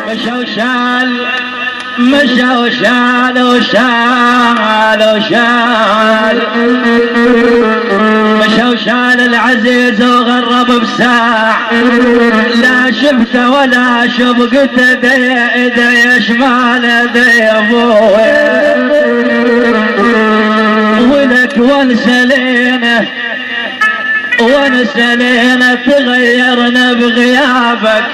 مشى وشال مشى وشال وشال وشال مشى وشال العزيز وغرب بساع لا شفته ولا شبقته بيده شمال بي ابوه ولك ونسلينه ونسلينه تغيرنا بغيابك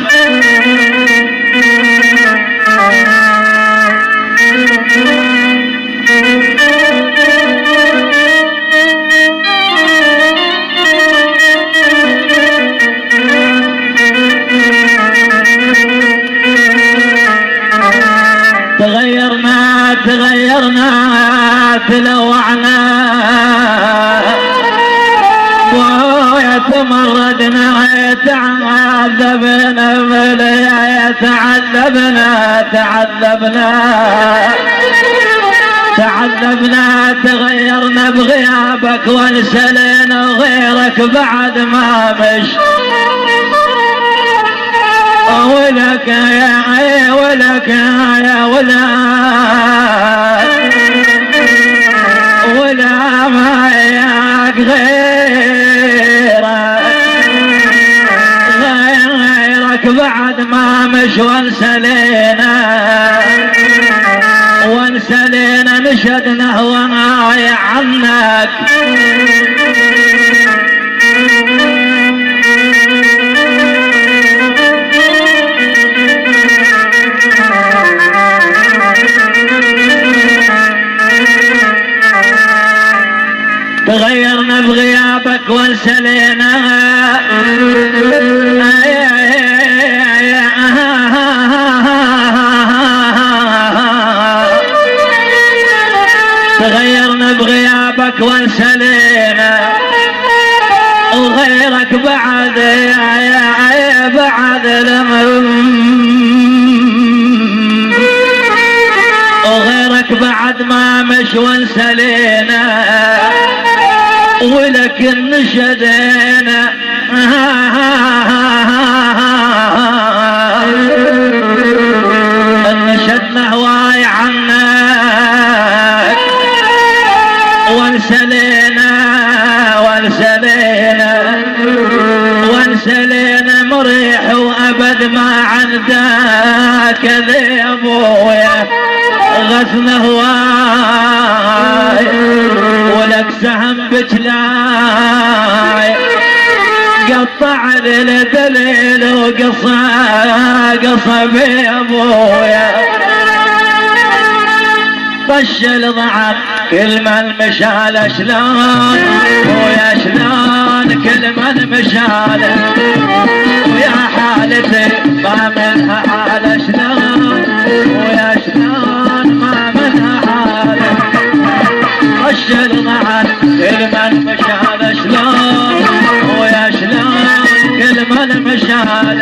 تغيرنا تغيرنا تلوعنا ويتمردنا يتعذبنا يتعذبنا تعذبنا تغيرنا بغيابك ونسلنا غيرك بعد ما مش ولك يا ولك يا ولا ولا ما ياك غيرك بعد ما مش وانسلينا نشدنا وناي عنك تغيرنا بغيابك وانسلينا تغيرنا بغيابك وانسلينا وغيرك بعد بعد وغيرك بعد ما مش وانسلينا ولكن نشدنا نشدنا هواي عنك وانسلينا مريح وابد ما عندك ذي ابويا غثنا هواي ولك سهم بجلاي قطع الدليل وقصى بابويا طش الضعف كل من مشال شلون ويا شلون كل من مشال ويا حالتي ما منها حال شلون ويا شلون ما منها حال طش الضعف كل من مشال شلون ويا شلون كل من مشال